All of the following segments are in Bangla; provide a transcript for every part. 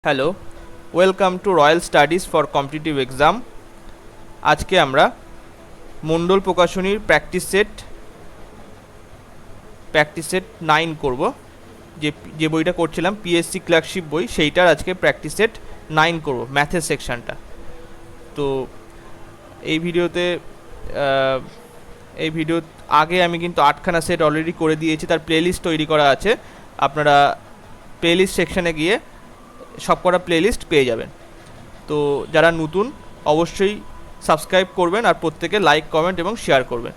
Hello, welcome to royal studies for competitive exam. আজকে আমরা মণ্ডল প্রকাশনীর প্র্যাকটিস সেট 9 করব। যে বইটা করছিলাম পিএসসি ক্লার্কশিপ বই, সেইটার আজকে প্র্যাকটিস সেট 9 করব, ম্যাথের সেকশনটা। তো এই ভিডিওতে আগে আমি কিন্তু 8খানা সেট অলরেডি করে দিয়েছি, তার প্লেলিস্ট তৈরি করা আছে। আপনারা প্লেলিস্ট সেকশনে গিয়ে সবকটা প্লেলিস্ট পেয়ে যাবেন। তো যারা নতুন অবশ্যই সাবস্ক্রাইব করবেন আর প্রত্যেকে লাইক, কমেন্ট এবং শেয়ার করবেন।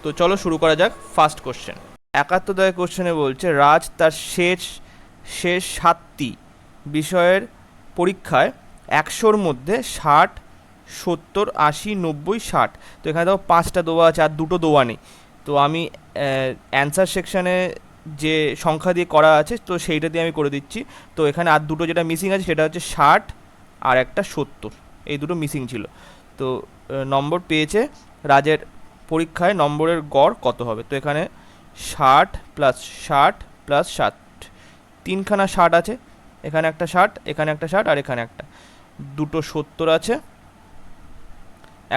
তো চলো শুরু করা যাক। ফার্স্ট কোশ্চেন, 71 কোশ্চেনে বলছে রাজ তার শেষ 7টি বিষয়ের পরীক্ষায় 100-র মধ্যে 60, 70, 80, 90, 60। তো এখানে দেখো 5টা দেওয়া আছে আর 2টো দেওয়া নেই। তো আমি অ্যান্সার সেকশানে যে সংখ্যা দিয়ে করা আছে তো সেইটা দিয়ে আমি করে দিচ্ছি। তো এখানে আর 2টো যেটা মিসিং আছে সেটা হচ্ছে 60 আর একটা 70, এই 2টো মিসিং ছিল। তো নম্বর পেয়েছে রাজের পরীক্ষায় নম্বরের গড় কত হবে। তো এখানে 60 প্লাস 60 প্লাস 60, 3খানা 60 আছে, এখানে একটা 60, এখানে একটা 60 আর এখানে একটা, 2টো 70 আছে,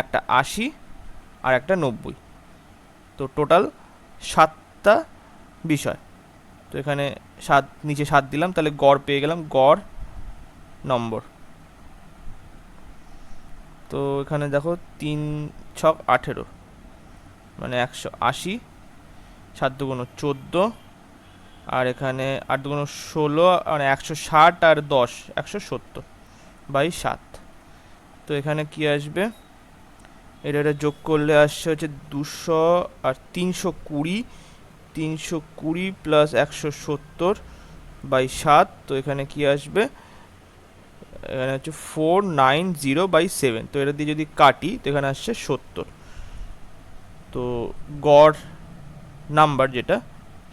একটা 80 আর একটা 90। তো টোটাল 7টা বিষয়। তো এখানে 7 নিচে 7 দিলাম, তাহলে গড় পেয়ে গেলাম, গড় নম্বর। তো এখানে দেখো 3 ছক 18, মানে 180, 7 দুগুণ 14, আর এখানে 8 দুগুণ 16, মানে 160 আর 10 170 বাই 7। তো এখানে কি আসবে, এটা যোগ করলে আসছে হচ্ছে 200 আর 320, 320 প্লাস 170 বাই 7। তো এখানে কি আসবে, এখানে হচ্ছে 490 বাই 7। তো এটা দিয়ে যদি কাটি তো এখানে আসছে 70। তো গড় নাম্বার যেটা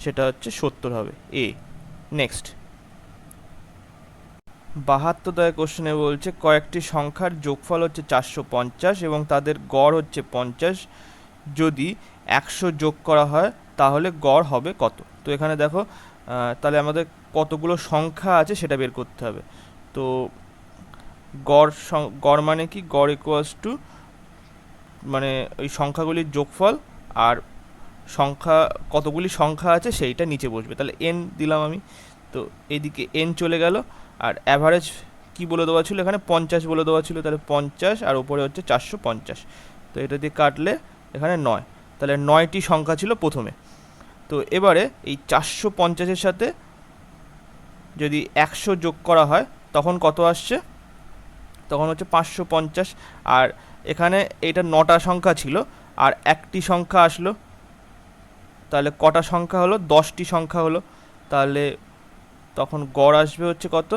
সেটা হচ্ছে 70 হবে, এ। নেক্সট, 72 কোশ্চেনে বলছে কয়েকটি সংখ্যার যোগফল হচ্ছে 450 এবং তাদের গড় হচ্ছে 50। যদি 100 যোগ করা হয় তাহলে গড় হবে কত। তো এখানে দেখো তাহলে আমাদের কতগুলো সংখ্যা আছে সেটা বের করতে হবে। তো গড় মানে কি, গড় ইকুয়ালস টু মানে ওই সংখ্যাগুলির যোগফল আর সংখ্যা কতগুলি সংখ্যা আছে সেইটা নিচে বসবে। তাহলে এন দিলাম আমি, তো এইদিকে এন চলে গেল। আর অ্যাভারেজ কি বলে দেওয়া ছিল, এখানে 50 বলে দেওয়া ছিল, তাহলে 50 আর উপরে হচ্ছে 450। তো এটা দিয়ে কাটলে এখানে 9, তাহলে 9টি সংখ্যা ছিল প্রথমে। তো এবারে এই 450-এর সাথে যদি 100 যোগ করা হয় তখন কত আসছে, তখন হচ্ছে 550। আর এখানে এটা 9টা সংখ্যা ছিল আর একটি সংখ্যা আসলো, তাহলে কটা সংখ্যা হলো, 10টি সংখ্যা হলো। তাহলে তখন গড় আসবে হচ্ছে কত,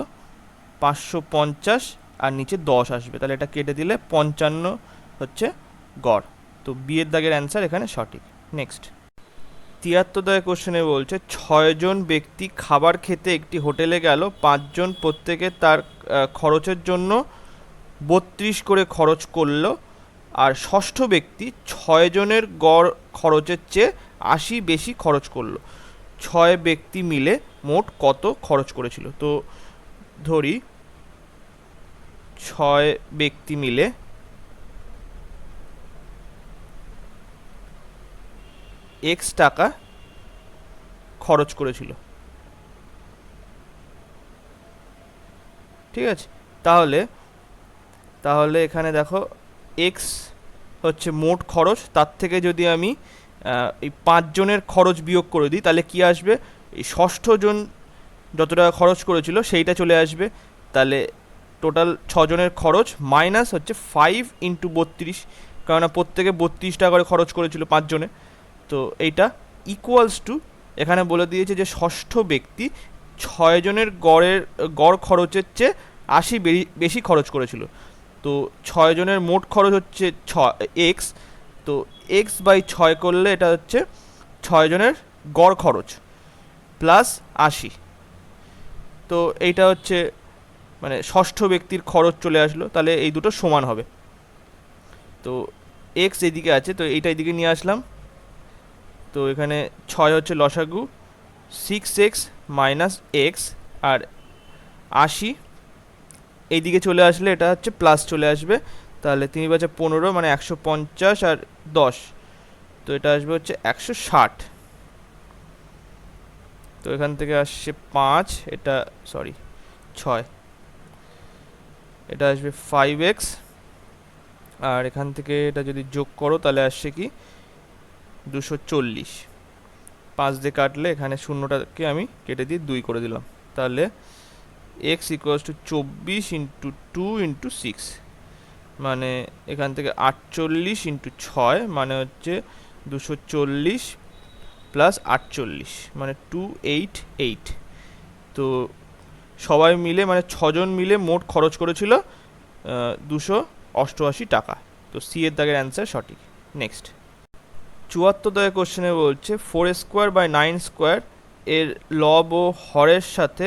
550 আর নিচে 10 আসবে, তাহলে এটা কেটে দিলে 55 হচ্ছে গড়। তো বিয়ের দাগের অ্যান্সার এখানে সঠিক। নেক্সট, 73 কোশ্চেনে বলছে 6 জন ব্যক্তি খাবার খেতে একটি হোটেলে গেল, 5 জন প্রত্যেকে তার খরচের জন্য 32 করে খরচ করলো, আর ষষ্ঠ ব্যক্তি 6 জনের গড় খরচের চেয়ে 80 বেশি খরচ করলো। 6 ব্যক্তি মিলে মোট কত খরচ করেছিল। তো ধরি 6 ব্যক্তি মিলে এক্স টাকা খরচ করেছিল, ঠিক আছে। তাহলে তাহলে এখানে দেখো এক্স হচ্ছে মোট খরচ, তার থেকে যদি আমি এই 5 জনের খরচ বিয়োগ করে দিই তাহলে কি আসবে, এই ষষ্ঠ জন যত টাকা খরচ করেছিল সেইটা চলে আসবে। তাহলে টোটাল 6 জনের খরচ মাইনাস হচ্ছে 5 ইন্টু 32, কেননা প্রত্যেকে 32 টাকা করে খরচ করেছিল 5 জনে। তো এইটা ইকুয়ালস টু, এখানে বলে দিয়েছে যে ষষ্ঠ ব্যক্তি 6 জনের গড় খরচের চেয়ে 80 বেশি খরচ করেছিল। তো 6 জনের মোট খরচ হচ্ছে এক্স, তো এক্স বাই 6 করলে এটা হচ্ছে 6 জনের গড় খরচ প্লাস 80। তো এইটা হচ্ছে মানে ষষ্ঠ ব্যক্তির খরচ চলে আসলো, তাহলে এই দুটো সমান হবে। তো এক্স এদিকে আছে, তো এইটা এদিকে নিয়ে আসলাম। তো এখানে 6 হচ্ছে লসাগু, 6x মাইনাস এক্স আর 80 এইদিকে চলে আসলে এটা হচ্ছে প্লাস চলে আসবে, তাহলে 3×15 মানে 150 আর 10, তো এটা আসবে হচ্ছে 160। তো এখান থেকে আসছে 5, এটা সরি 6, এটা আসবে 5x, আর এখান থেকে এটা যদি যোগ করো তাহলে আসছে কি 240। 5 দিয়ে কাটলে এখানে শূন্যটাকে আমি কেটে দিয়ে 2 করে দিলাম, তাহলে x equals to 24 into 2 into 6, মানে এখান থেকে 48 ইন্টু 6 মানে হচ্ছে 240 প্লাস 48 মানে 288। তো সবাই মিলে মানে 6জন মিলে মোট খরচ করেছিল 288 টাকা। তো সি এর দাগের অ্যান্সার সঠিক। নেক্সট 74 দাগের কোশ্চেনে বলছে 4²/9² এর লব ও হরের সাথে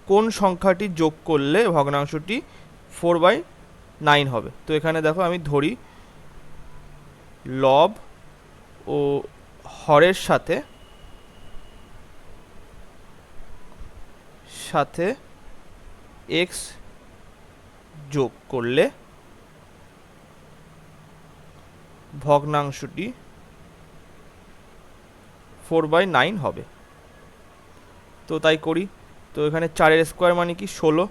কোন সংখ্যাটি যোগ করলে ভগ্নাংশটি 4/9 হবে। তো এখানে দেখো আমি ধরি লব ও হরের সাথে x যোগ করলে ভগ্নাংশটি 4/9 হবে। তো তাই করি। তো এখানে 4 স্কোয়ার মানে কি 16,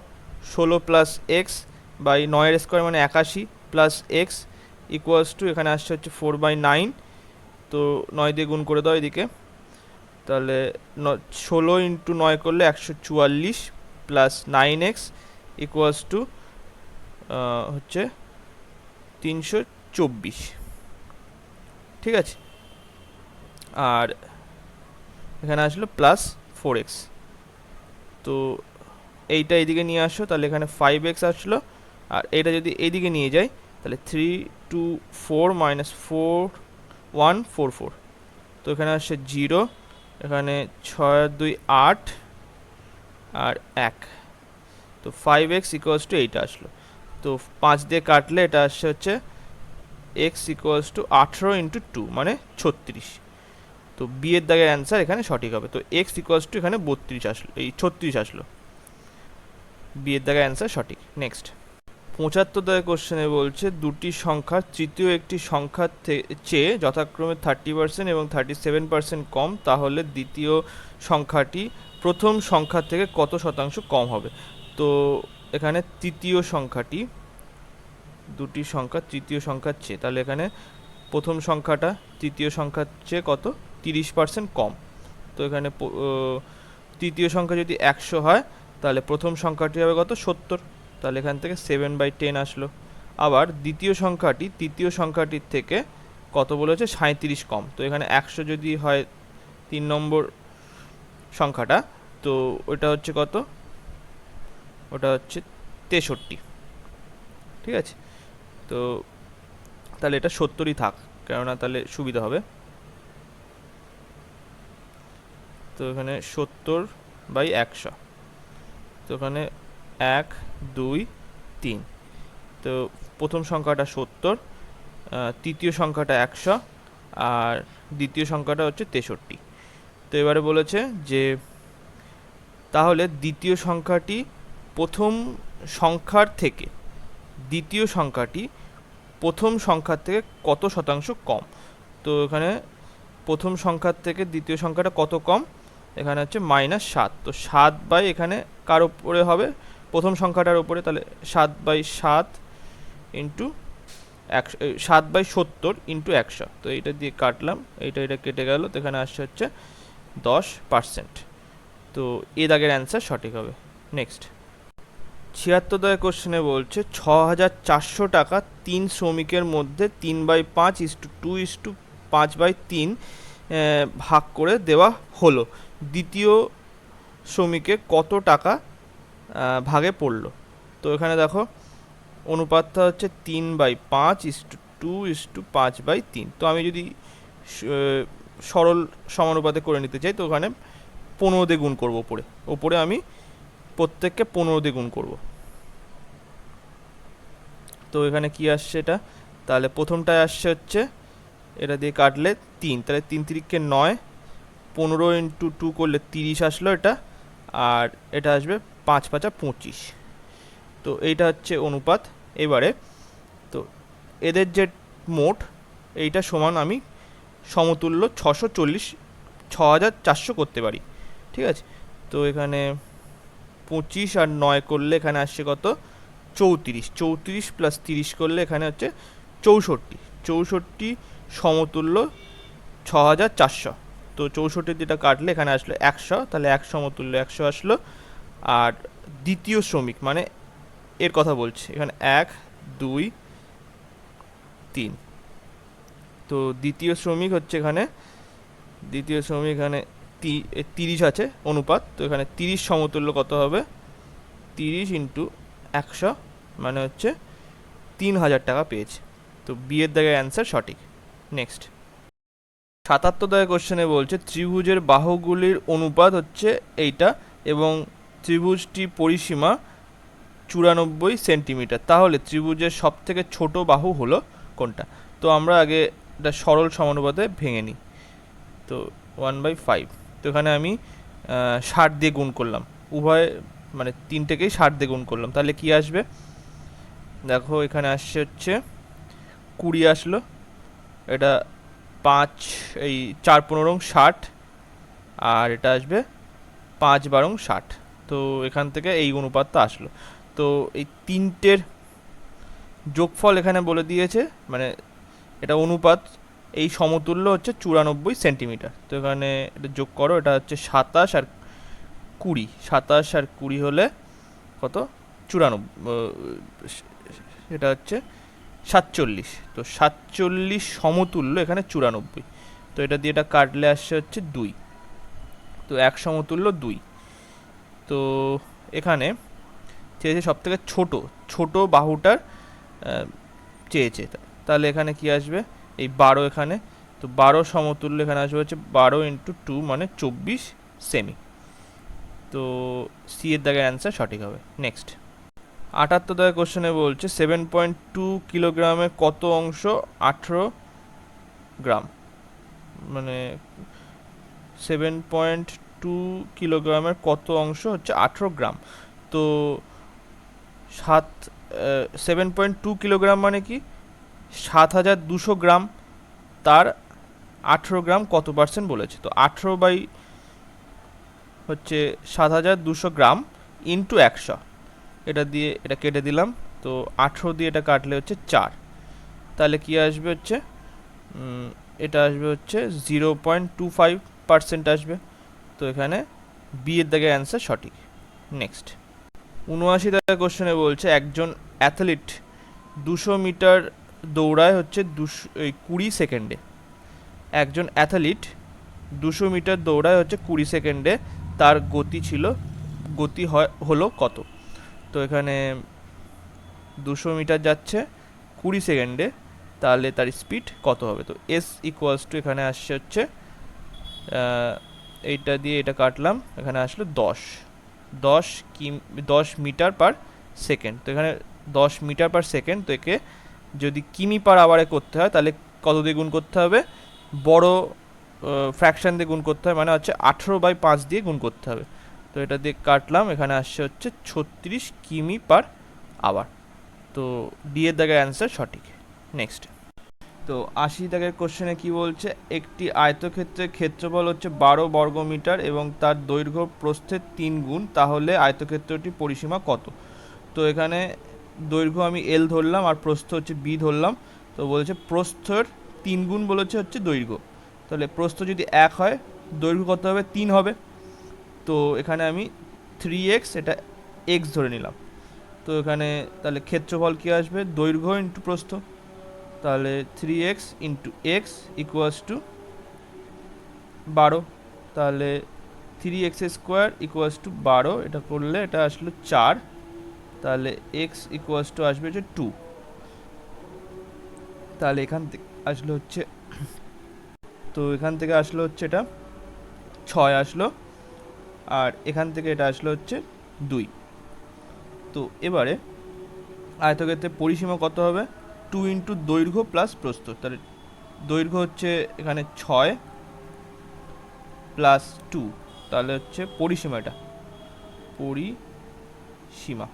16 প্লাস এক্স বাই 9 স্কোয়ার মানে 81 প্লাস এক্স ইকুয়ালস টু এখানে আসছে হচ্ছে 4/9। তো 9 দিয়ে গুণ করে দাও এদিকে, তাহলে 16 ইন্টু 9 করলে 144 প্লাস 9x ইকুয়ালস টু হচ্ছে 324, ঠিক আছে। আর এখানে আসলো প্লাস 4x, তো এইটা এইদিকে নিয়ে আসো, তাহলে এখানে 5x আসলো, আর এটা যদি এইদিকে নিয়ে যাই তাহলে 3 2 4 মাইনাস 4 1 4 4, তো এখানে আসছে 0, এখানে 6 2 8 আর 1, তো 5x ইকুয়ালস টু এইটা আসলো। তো 5 দিয়ে কাটলে এটা আসছে হচ্ছে x ইকুয়ালস টু 18 ইন্টু 2 মানে 36। তো বি এর দাগের অ্যান্সার এখানে সঠিক হবে। তো x ইকুয়ালস টু এখানে 32 আসলো, এই 36 আসলো, বি এর দাগের অ্যান্সার সঠিক। নেক্সট 75 দাগের কোশ্চেনে বলছে দুটি সংখ্যা তৃতীয় একটি সংখ্যার চেয়ে যথাক্রমে 30% এবং 37% কম, তাহলে দ্বিতীয় সংখ্যাটি প্রথম সংখ্যার থেকে কত শতাংশ কম হবে। তো এখানে তৃতীয় সংখ্যাটি, দুটি সংখ্যা তৃতীয় সংখ্যার চেয়ে, তাহলে এখানে প্রথম সংখ্যাটা তৃতীয় সংখ্যার চেয়ে কত 30% কম। তো এখানে তৃতীয় সংখ্যা যদি 100 হয় তাহলে প্রথম সংখ্যাটি হবে কত 70, তাহলে এখান থেকে 7/10 আসলো। আবার দ্বিতীয় সংখ্যাটি তৃতীয় সংখ্যাটির থেকে কত বলেছে 37 কম, তো এখানে 100 যদি হয় 3 নম্বর সংখ্যাটা, তো ওটা হচ্ছে কত, ওটা হচ্ছে 63, ঠিক আছে। তো তাহলে এটা 70ই থাক, কেননা তাহলে সুবিধা হবে। তো এখানে 70/100, তো এখানে 1 2 3, তো প্রথম সংখ্যাটা 70, তৃতীয় সংখ্যাটা 100 আর দ্বিতীয় সংখ্যাটা হচ্ছে 63। তো এবারে বলেছে যে তাহলে দ্বিতীয় সংখ্যাটি প্রথম সংখ্যার থেকে দ্বিতীয় সংখ্যাটি প্রথম সংখ্যার থেকে কত শতাংশ কম। তো এখানে প্রথম সংখ্যার থেকে দ্বিতীয় সংখ্যাটা কত কম, এখানে হচ্ছে -7, তো 7 এখানে কার উপরে হবে প্রথম সংখ্যাটার উপরে, তাহলে 7/7 ইন্টু 7/70 ইন্টু 100, তো এইটা দিয়ে কাটলাম, এটা কেটে গেল, তো এখানে আসছে হচ্ছে 10%। তো এ দাগের অ্যান্সার সঠিক হবে। নেক্সট 76 দাগের কোশ্চেনে বলছে 6400 টাকা 3 শ্রমিকের মধ্যে 3/5:2:5/3 ভাগ করে দেওয়া হলো, দ্বিতীয় শ্রমিকে কত টাকা ভাগে পড়লো। তো এখানে দেখো অনুপাতটা হচ্ছে 3/5:2:5/3, তো আমি যদি সরল সমানুপাতে করে নিতে চাই, তো ওখানে 15 দিয়ে গুণ করবো, ওপরে আমি প্রত্যেককে 15 দিয়ে গুণ করব। তো এখানে কি আসছে এটা, তাহলে প্রথমটায় আসছে হচ্ছে এটা দিয়ে কাটলে 3, তাহলে 3 3 9, 15 ইন্টু 2 করলে 30 আসলো এটা, আর এটা আসবে 5 5 25। তো এইটা হচ্ছে অনুপাত। এবারে তো এদের যে মোট, এইটা সমান আমি সমতুল্য 640 করতে পারি, ঠিক আছে। তো এখানে 25 আর 9 করলে এখানে আসছে কত, 34, 34 প্লাস 30 করলে এখানে হচ্ছে 64, 64 সমতুল্য 6400। তো 64 যেটা কাটলে এখানে আসলো 100, তাহলে 1 সমতুল্য 100 আসলো। আর দ্বিতীয় শ্রমিক মানে এর কথা বলছি, এখানে 1 2 3। তো দ্বিতীয় শ্রমিক হচ্ছে এখানে, দ্বিতীয় শ্রমিক এখানে 30 আছে অনুপাত, তো এখানে 30 সমতুল্য কত হবে, 30 ইন্টু 100 মানে হচ্ছে 3000 টাকা পেয়েছে। তো বি এর দাগের অ্যান্সার সঠিক। নেক্সট 77 দাগের কোশ্চেনে বলছে ত্রিভুজের বাহুগুলির অনুপাত হচ্ছে এইটা এবং ত্রিভুজটি পরিসীমা 94 সেন্টিমিটার, তাহলে ত্রিভুজের সব থেকে ছোট বাহু হলো কোনটা। তো আমরা আগে এটা সরল সমানুপাতে ভেঙে নিই। তো 1/5, তো এখানে আমি 60 দিয়ে গুণ করলাম, উভয় মানে তিনটেকেই 60 দিয়ে গুণ করলাম, তাহলে কি আসবে দেখো, এখানে আসছে হচ্ছে 20 আসলো। এটা 5 এই 4 15 60, আর এটা আসবে 5 12 60। তো এখান থেকে এই অনুপাতটা আসলো। তো এই তিনটের যোগফল এখানে বলে দিয়েছে, মানে এটা অনুপাত, এই সমতুল্য হচ্ছে 94 সেন্টিমিটার। তো এখানে এটা যোগ করো, এটা হচ্ছে 27 আর 20, 27 আর 20 হলে কত, 94, এটা হচ্ছে 47। তো 47 সমতুল্য এখানে 94, তো এটা দিয়ে এটা কাটলে আসছে হচ্ছে 2, তো 1 সমতুল্য 2। তো এখানে চেয়েছে সব থেকে ছোট বাহুটার চেয়েছে, তাহলে এখানে কি আসবে, এই 12 এখানে, তো 12 সমতুল্য এখানে আসবে হচ্ছে 12 ইন্টু 2 মানে 24 সেমি। তো সি এর দাগের অ্যান্সার সঠিক হবে। নেক্সট 78 দাগের কোশ্চেনে বলছে 7.2 কিলোগ্রামের কত অংশ 18 গ্রাম, মানে 7.2 কিলোগ্রামের কত অংশ হচ্ছে 18 গ্রাম। তো 7.2 কিলোগ্রাম মানে কি, 7200 গ্রাম, তার 18 গ্রাম কত পার্সেন্ট বলেছে। তো 18 বাই হচ্ছে 7200 গ্রাম ইন্টু 100, এটা দিয়ে এটা কেটে দিলাম। তো 18 দিয়ে এটা কাটলে হচ্ছে 4, তাহলে কি আসবে হচ্ছে, এটা আসবে হচ্ছে 0.25% আসবে। তো এখানে বি এর দাগের অ্যান্সার সঠিক। নেক্সট 79 দাগের কোশ্চেনে বলছে একজন অ্যাথলিট 200 মিটার দৌড়ায় হচ্ছে 20 সেকেন্ডে। একজন অ্যাথলিট 200 মিটার দৌড়ায় হচ্ছে 20 সেকেন্ডে, তার গতি হলো কত। তো এখানে 200 মিটার যাচ্ছে 20 সেকেন্ডে, তাহলে তার স্পিড কত হবে। তো এস ইকুয়ালস টু এখানে আসছে হচ্ছে, এইটা দিয়ে এটা কাটলাম, এখানে আসলো 10 মিটার পার সেকেন্ড। তো এখানে 10 মিটার পার সেকেন্ড, তো একে যদি কিমি পার আওয়ারে করতে হয় তাহলে কত দিয়ে গুণ করতে হবে, বড় ফ্র্যাকশান দিয়ে গুণ করতে হবে, মানে হচ্ছে 18/5 দিয়ে গুণ করতে হবে। তো এটা দিয়ে কাটলাম, এখানে আসছে হচ্ছে 36 কিমি পার আওয়ার। তো ডি এর দাগের অ্যান্সার সঠিক। নেক্সট তো 80 দাগের কোশ্চেনে কি বলছে, একটি আয়তক্ষেত্রের ক্ষেত্রফল হচ্ছে 12 বর্গমিটার এবং তার দৈর্ঘ্য প্রস্থের 3 গুণ, তাহলে আয়তক্ষেত্রটির পরিসীমা কত। তো এখানে দৈর্ঘ্য আমি এল ধরলাম আর প্রস্থ হচ্ছে বি ধরলাম। তো বলেছে প্রস্থের 3 গুণ বলেছে হচ্ছে দৈর্ঘ্য, তাহলে প্রস্থ যদি 1 হয় দৈর্ঘ্য কত হবে, 3 হবে। তো এখানে আমি 3x এটা x ধরে নিলাম। তো এখানে তাহলে ক্ষেত্রফল কি আসবে, দৈর্ঘ্য ইন্টু প্রস্থ, তাহলে 3x into x equals to 12, তাহলে 3x স্কোয়ার ইকুয়ালস টু 12, এটা করলে এটা আসলো 4, তাহলে এক্স ইকুয়ালস টু আসবে হচ্ছে 2, তাহলে এখান থেকে আসলো হচ্ছে, তো এখান থেকে আসলো হচ্ছে এটা 6 আসলো, আর এখান থেকে এটা আসলো হচ্ছে 2। তো এবারে আয়তক্ষেত্রের পরিসীমা কত হবে, 2 ইন্টু দৈর্ঘ্য প্লাস প্রস্থ, তাহলে দৈর্ঘ্য হচ্ছে এখানে 6 প্লাস 2, তাহলে হচ্ছে পরিসীমাটা, পরিসীমা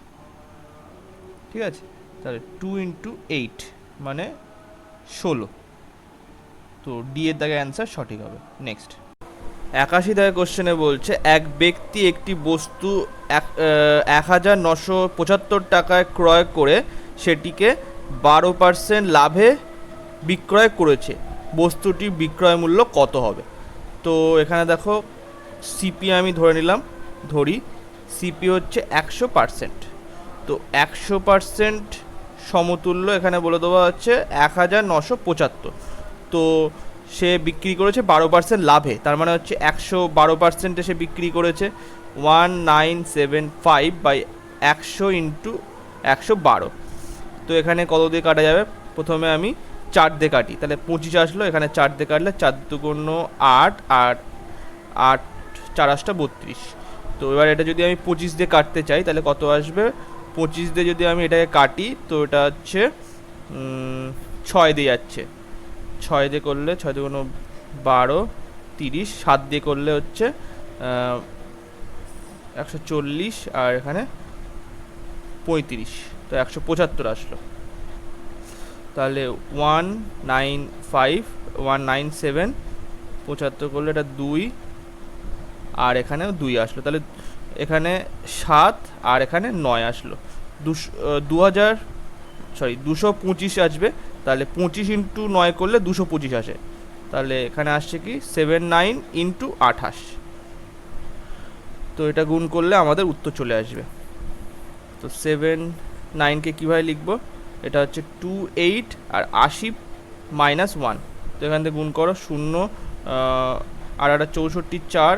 ঠিক আছে, তাহলে 2 × 8 মানে 16। তো ডি এর দাগে অ্যান্সার সঠিক হবে। নেক্সট 81 দাগে কোশ্চেনে বলছে এক ব্যক্তি একটি বস্তু 1975 টাকায় ক্রয় করে সেটিকে 12% লাভে বিক্রয় করেছে, বস্তুটির বিক্রয় মূল্য কত হবে? তো এখানে দেখো সিপি আমি ধরি সিপি হচ্ছে 100%। তো 100% সমতুল্য এখানে বলে দেওয়া হচ্ছে 1975। তো সে বিক্রি করেছে 12% লাভে, তার মানে হচ্ছে 112%-এ সে বিক্রি করেছে 1975/100 × 112। তো এখানে কত দিয়ে কাটা যাবে? প্রথমে আমি 4 দিয়ে কাটি, তাহলে 25 আসলো। এখানে 4 দিয়ে কাটলে 4 দুগুণ 8 আর 8 4 8 32। তো এবার এটা যদি আমি 25 দিয়ে কাটতে চাই তাহলে কত আসবে? 25 দিয়ে যদি আমি এটাকে কাটি তো এটা হচ্ছে 6 দিয়ে যাচ্ছে। 6 দিয়ে করলে 6 দুগুণ 12 30, 7 দিয়ে করলে হচ্ছে 140 আর এখানে 35, তো 175 আসলো। তাহলে 197 75 করলে এটা 2 আর এখানেও 2 আসলো। তাহলে এখানে 7 আর এখানে 9 আসলো। 225 আসবে। তাহলে 25 × 9 করলে 225 আসে। তাহলে এখানে আসছে কি 79 × 28। তো এটা গুণ করলে আমাদের উত্তর চলে আসবে। তো 79কে কীভাবে লিখবো? এটা হচ্ছে 28 আর 80 - 1। তো এখান থেকে গুণ করো 0 আর একটা 64 4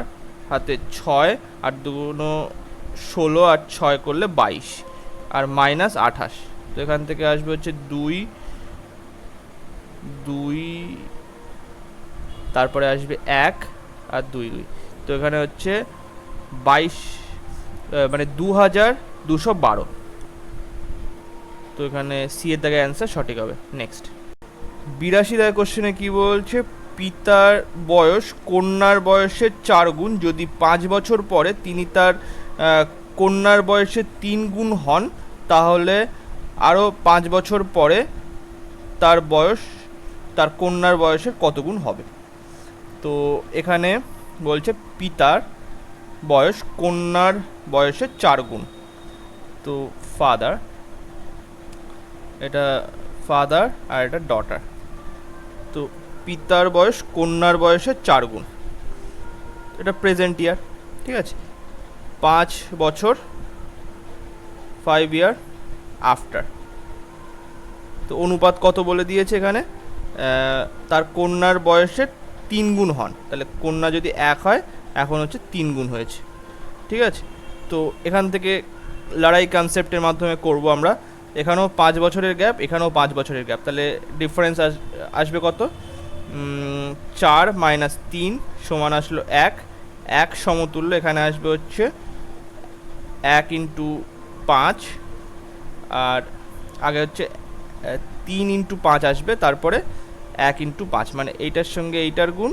হাতে 6 আর 2 16 আর 6 করলে 22 আর -28। তো এখান থেকে আসবে হচ্ছে 2 2, তারপরে আসবে 1 আর 2 2। তো এখানে হচ্ছে 22 মানে 2212। তো এখানে সি এর দাগে অ্যান্সার সঠিক হবে। নেক্সট 82 দাগে কোশ্চেনে কি বলছে? পিতার বয়স কন্যার বয়সের 4 গুণ, যদি 5 বছর পরে তিনি তার কন্যার বয়সের 3 গুণ হন তাহলে আরও 5 বছর পরে তার কন্যার বয়সের কত গুণ হবে? তো এখানে বলছে পিতার বয়স কন্যার বয়সের 4 গুণ। তো এটা ফাদার আর এটা ডটার। তো পিতার বয়স কন্যার বয়সের 4 গুণ, এটা প্রেজেন্ট ইয়ার, ঠিক আছে। 5 বছর 5 ইয়ার আফটার। তো অনুপাত কত বলে দিয়েছে এখানে? তার কন্যার বয়সের 3 গুণ হন, তাহলে কন্যা যদি 1 হয় এখন হচ্ছে 3 গুণ হয়েছে, ঠিক আছে। তো এখান থেকে লড়াই কনসেপ্টের মাধ্যমে করব আমরা। এখানেও 5 বছরের গ্যাপ, এখানেও 5 বছরের গ্যাপ, তাহলে ডিফারেন্স আসবে কত? 4 - 3 সমান আসলো 1। 1 সমতুল্য এখানে আসবে হচ্ছে 1 × 5, আর আগে হচ্ছে 3 × 5 আসবে, তারপরে 1 × 5 মানে এইটার সঙ্গে এইটার গুণ,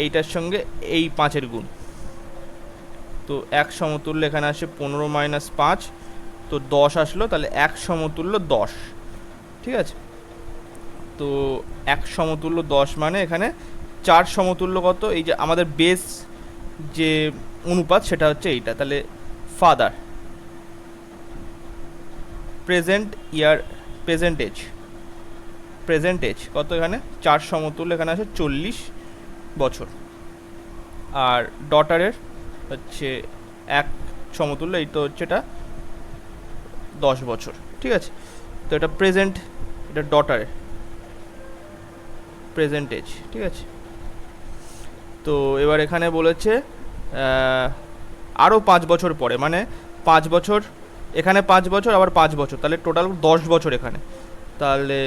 এইটার সঙ্গে এই 5-এর গুণ। তো 1 সমতুল্য এখানে আসে 15 - 5, তো 10 আসলো। তাহলে 1 সমতুল্য 10, ঠিক আছে। তো 1 সমতুল্য 10 মানে এখানে 4 সমতুল্য কত? এই যে আমাদের বেস যে অনুপাত সেটা হচ্ছে এইটা। তাহলে ফাদার প্রেজেন্ট এজ কত? এখানে 4 সমতুল্য এখানে আছে 40 বছর। আর ডটারের হচ্ছে 1 সমতুল্য, এই তো হচ্ছে এটা 10 বছর, ঠিক আছে। তো এটা প্রেজেন্ট, এটা ডটারের প্রেজেন্ট এজ, ঠিক আছে। তো এবার এখানে বলেছে আরও 5 বছর পরে, মানে 5 বছর এখানে 5 বছর আবার 5 বছর, তাহলে টোটাল 10 বছর এখানে। তাহলে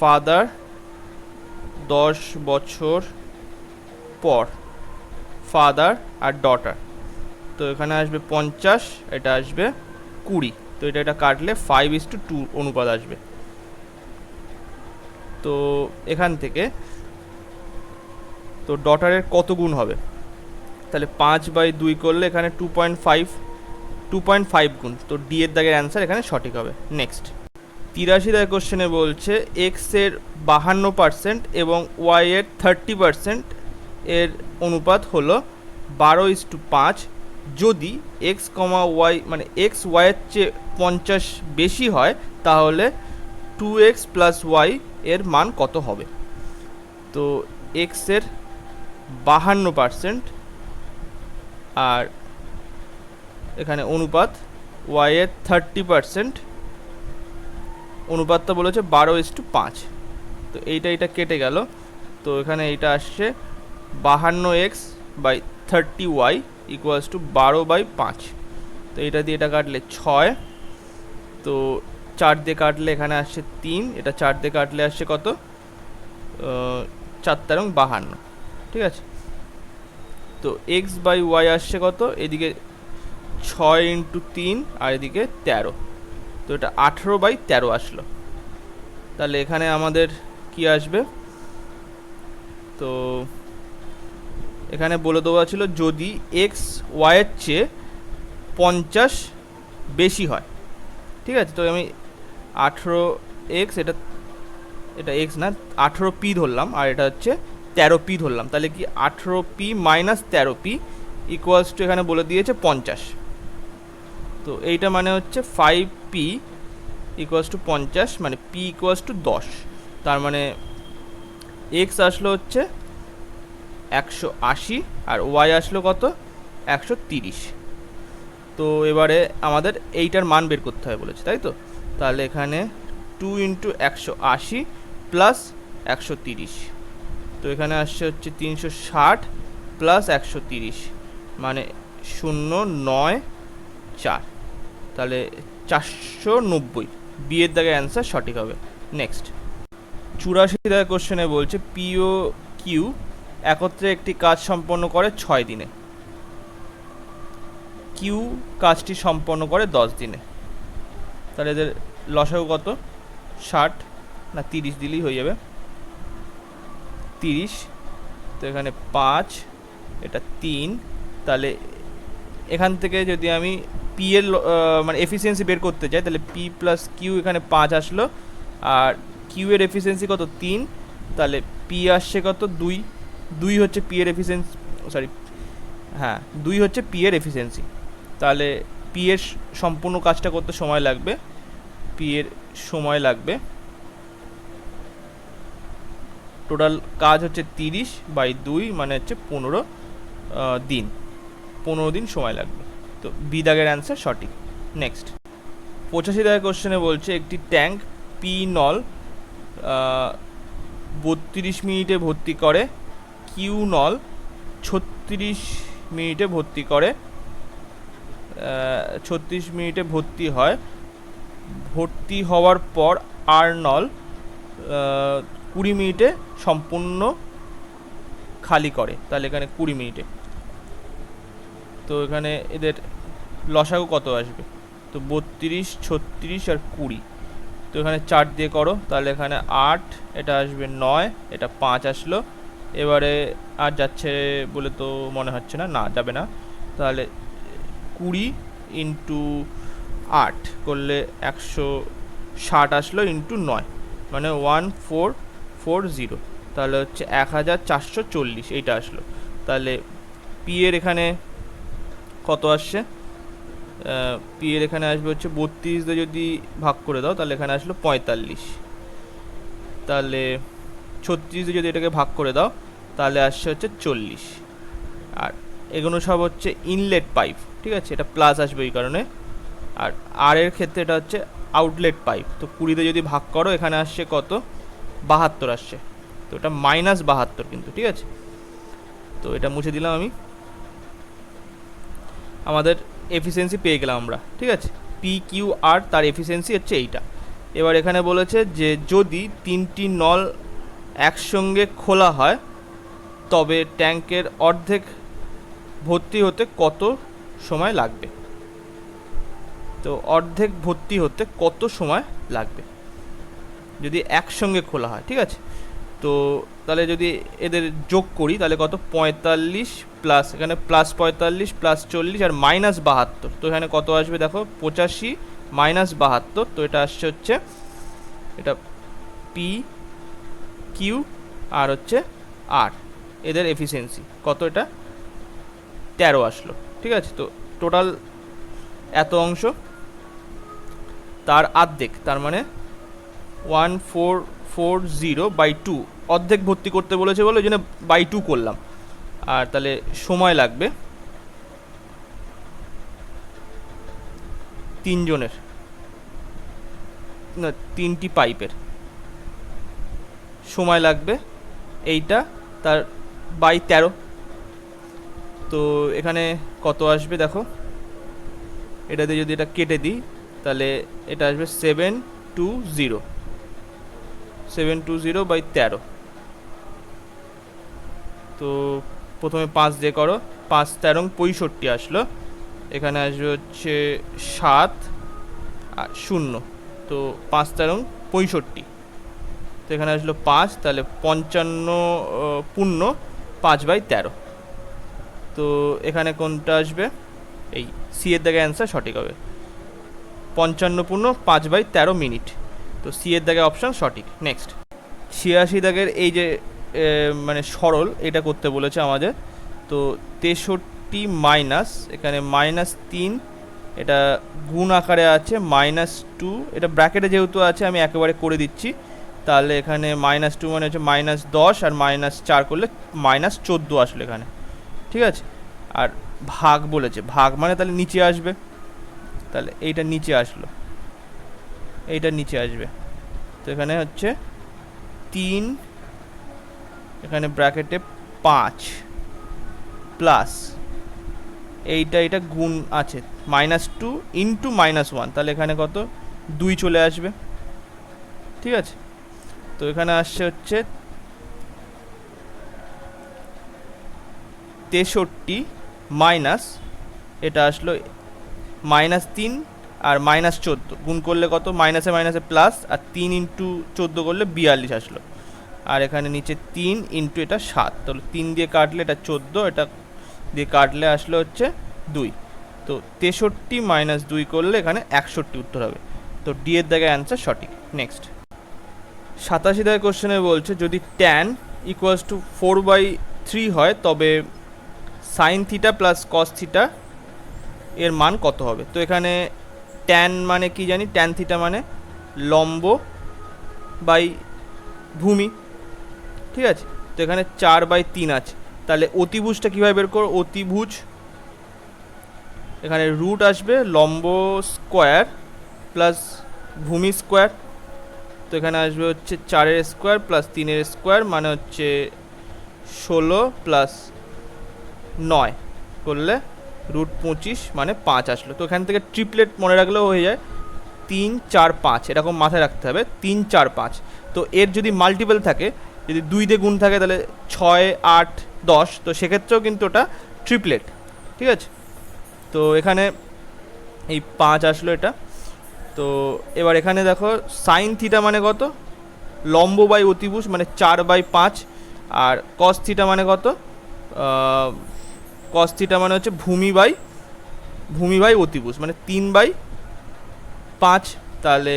ফাদার 10 বছর পর, ফাদার আর ডটার। তো এখানে আসবে 50, এটা আসবে 20। তো এটা কাটলে 5:2 অনুপাত আসবে। তো এখান থেকে তো ডটারের কত গুণ হবে? তাহলে 5/2 করলে এখানে 2.5 গুণ। তো ডি এর দাগের অ্যান্সার এখানে সঠিক হবে। নেক্সট 83 কোশ্চেনে বলছে এক্স এর 52% এবং ওয়াই এর 30% এর অনুপাত হলো 12:5। যদি এক্স কমা ওয়াই মানে এক্স ওয়াইয়ের চেয়ে 50 বেশি হয় তাহলে 2x প্লাস ওয়াই এর মান কত হবে? তো এক্স এর 52% আর এখানে অনুপাত ওয়াই এর 30%, অনুপাতটা বলেছে 12:5। তো এইটা কেটে গেল, তো এখানে এইটা আসছে 52x by 30y equals to 12/5। তো এইটা দিয়ে এটা কাটলে 6, তো 4 দিয়ে কাটলে এখানে আসছে 3, এটা 4 দিয়ে কাটলে আসছে কত? 4 এবং 52, ঠিক আছে। তো এক্স বাই ওয়াই আসছে কত? এদিকে 6 ইন্টু 3 আর এদিকে 13, তো এটা 18/13 আসলো। তাহলে এখানে আমাদের কি আসবে? তো এখানে বলে দেওয়া ছিল যদি এক্স ওয়াইয়ের চেয়ে 50 বেশি হয়, ঠিক আছে। তো আমি 18x, এটা এক্স না, 18p ধরলাম, আর এটা হচ্ছে 13p ধরলাম। তাহলে কি 18p minus 13p equals to এখানে বলে দিয়েছে 50। তো এইটা মানে হচ্ছে 5p ইকুয়ালস টু 50, মানে p ইকুয়ালস টু 10। তার মানে এক্স আসলো হচ্ছে 180 আর ওয়াই আসলো কত? 130। তো এবারে আমাদের এইটার মান বের করতে হবে বলেছে, তাই তো। তাহলে এখানে 2 ইন্টু 180 প্লাস 130, তো এখানে আসছে হচ্ছে 360 প্লাস 130 মানে 094। তাহলে 490, বি এর দাগে অ্যান্সার সঠিক হবে। নেক্সট 84 কোশ্চেনে বলছে পি ও কিউ একত্রে একটি কাজ সম্পন্ন করে 6 দিনে, কিউ কাজটি সম্পন্ন করে 10 দিনে। তাহলে এদের লসাগু কত? 60 না 30 দিলেই হয়ে যাবে, 30। তো এখানে 5, এটা 3। তাহলে এখান থেকে যদি আমি পি এর মানে এফিসিয়েন্সি বের করতে চাই, তাহলে পি প্লাস কিউ, এখানে 5 আসলো, আর কিউ এর এফিসিয়েন্সি কত? 3। তাহলে পি আসছে কত? 2। 2 হচ্ছে পি এর এফিসিয়েন্সি, সরি হ্যাঁ 2 হচ্ছে পি এর এফিসিয়েন্সি। তাহলে পি এর সম্পূর্ণ কাজটা করতে সময় লাগবে, পি এর সময় লাগবে টোটাল কাজ হচ্ছে 30/2 মানে হচ্ছে 15 দিন, 15 দিন সময় লাগবে। তো বি দাগের অ্যান্সার সঠিক। নেক্সট 85 কোশ্চেনে বলছে একটি ট্যাঙ্ক পি নল 32 মিনিটে ভর্তি করে, কিউ নল 36 মিনিটে ভর্তি করে, 36 মিনিটে ভর্তি হয়। ভর্তি হওয়ার পর আর নল 20 মিনিটে সম্পূর্ণ খালি করে। তাহলে এখানে 20 মিনিটে, তো এখানে এদের লসাগু কত আসবে? তো 32, 36 আর 20, তো এখানে 4 দিয়ে করো, তাহলে এখানে 8, এটা আসবে 9, এটা 5 আসলো। এবারে আর যাচ্ছে বলে তো মনে হচ্ছে না, না যাবে না। তাহলে 20 ইন্টু 8 করলে 160 আসলো, ইন্টু 9 মানে 1440, তাহলে হচ্ছে 1440 এইটা আসলো। তাহলে পি এর এখানে কত আসছে? পি এর এখানে আসবে হচ্ছে 32 দিয়ে যদি ভাগ করে দাও তাহলে এখানে আসলো 45। তাহলে 36 দিয়ে যদি এটাকে ভাগ করে দাও তাহলে আসছে হচ্ছে 40। আর এগুলো সব হচ্ছে ইনলেট পাইপ, ঠিক আছে, এটা প্লাস আসবে এই কারণে। আর আর এর ক্ষেত্রে এটা হচ্ছে আউটলেট পাইপ। তো 20 দিয়ে যদি ভাগ করো এখানে আসছে কত? 72 আসছে, তো এটা -72 কিন্তু, ঠিক আছে। তো এটা মুছে দিলাম আমি, আমাদের এফিসিয়েন্সি পেয়ে গেলাম আমরা, ঠিক আছে। পি কিউ আর তার এফিসিয়েন্সি হচ্ছে এইটা। এবার এখানে বলেছে যে যদি 3টি নল একসঙ্গে খোলা হয় তবে ট্যাঙ্কের অর্ধেক ভর্তি হতে কত সময় লাগবে? তো অর্ধেক ভর্তি হতে কত সময় লাগবে যদি একসঙ্গে খোলা হয়, ঠিক আছে। তো তাহলে যদি এদের যোগ করি তাহলে কত? 45 প্লাস এখানে প্লাস 45 প্লাস 40 আর -72, তো এখানে কত আসবে দেখো? 85 - 72, তো এটা আসছে হচ্ছে এটা পি কিউ আর হচ্ছে আর, এদের এফিসিয়েন্সি কত, এটা 13 আসলো। ঠিক আছে, তো টোটাল এত অংশ, তার অর্ধেক, তার মানে 1440/2, অর্ধেক ভর্তি করতে বলেছে বলে ওই জন্য বাই 2 করলাম। আর তাহলে সময় লাগবে 3 জনের, না 3টি পাইপের সময় লাগবে এইটা, তার বাই 13। তো এখানে কত আসবে দেখো, এটাতে যদি এটা কেটে দিই তাহলে এটা আসবে 720/13। তো প্রথমে 5 দিয়ে করো, 5 13 65 আসলো। এখানে আসবে হচ্ছে 7 আর 0, তো 5 13 65, তো এখানে আসলো 5, তাহলে 55 পূর্ণ 5/13। তো এখানে কোনটা আসবে, এই সি এর দাগে অ্যান্সার সঠিক হবে, 55 পূর্ণ 5/13 মিনিট। তো সি এর দাগে অপশান সঠিক। নেক্সট 86 দাগের এই যে মানে সরল, এটা করতে বলেছে আমাদের। তো 63 মাইনাস, এখানে -3, এটা গুণ আকারে আছে -2, এটা ব্র্যাকেটে যেহেতু আছে আমি একেবারে করে দিচ্ছি। তাহলে এখানে -2 মানে হচ্ছে -10, আর -4 করলে -14 আসলে এখানে। ঠিক আছে, আর ভাগ বলেছে, ভাগ মানে তাহলে নিচে আসবে, তাহলে এইটা নিচে আসলো, এইটা নিচে আসবে। তো এখানে হচ্ছে 3, এখানে ব্র্যাকেটে 5 প্লাস এইটা, এটা গুণ আছে -2 ইন্টু -1, তাহলে এখানে কত 2 চলে আসবে। ঠিক আছে, তো এখানে আসছে হচ্ছে 63 মাইনাস, এটা আসলো -3 আর -14 গুণ করলে কত, মাইনাসে মাইনাসে প্লাস, আর 3 ইন্টু 14 করলে 42 আসলো। আর এখানে নিচে 3 ইন্টু এটা 7, তাহলে 3 দিয়ে কাটলে এটা 14, এটা দিয়ে কাটলে আসলো হচ্ছে 2। তো 63 - 2 করলে এখানে 61 উত্তর হবে। তো ডি এর দাগে অ্যান্সার সঠিক। নেক্সট 87 দাগের কোশ্চেনে বলছে যদি tan = 4/3 হয় তবে sine theta plus cos theta এর মান কত হবে। তো এখানে ট্যান মানে কি জানি, ট্যান থিটা মানে লম্ব বাই ভূমি। ঠিক আছে, তো এখানে 4/3 আছে, তাহলে অতিভুজটা কীভাবে বের করো, অতিভুজ এখানে রুট আসবে লম্ব স্কোয়ার প্লাস ভূমি স্কোয়ার। তো এখানে আসবে হচ্ছে 4-এর স্কোয়ার প্লাস 3-এর স্কোয়ার, মানে হচ্ছে 16 প্লাস 9 করলে √25 মানে 5 আসলো। তো এখান থেকে ট্রিপলেট মনে রাখলেও হয়ে যায়, 3 4 5 এরকম মাথায় রাখতে হবে, 3 4 5। তো এর যদি মাল্টিপল থাকে, যদি 2 দিয়ে গুণ থাকে তাহলে 6 8 10, তো সেক্ষেত্রেও কিন্তু ওটা ট্রিপলেট। ঠিক আছে, তো এখানে এই 5 আসলো এটা। তো এবার এখানে দেখো সাইন থিটা মানে কত, লম্ব বাই অতিভুজ মানে 4/5, আর কস থিটা মানে কত, কস থিটা মানে হচ্ছে ভূমি বাই অতিভুজ মানে 3/5। তাহলে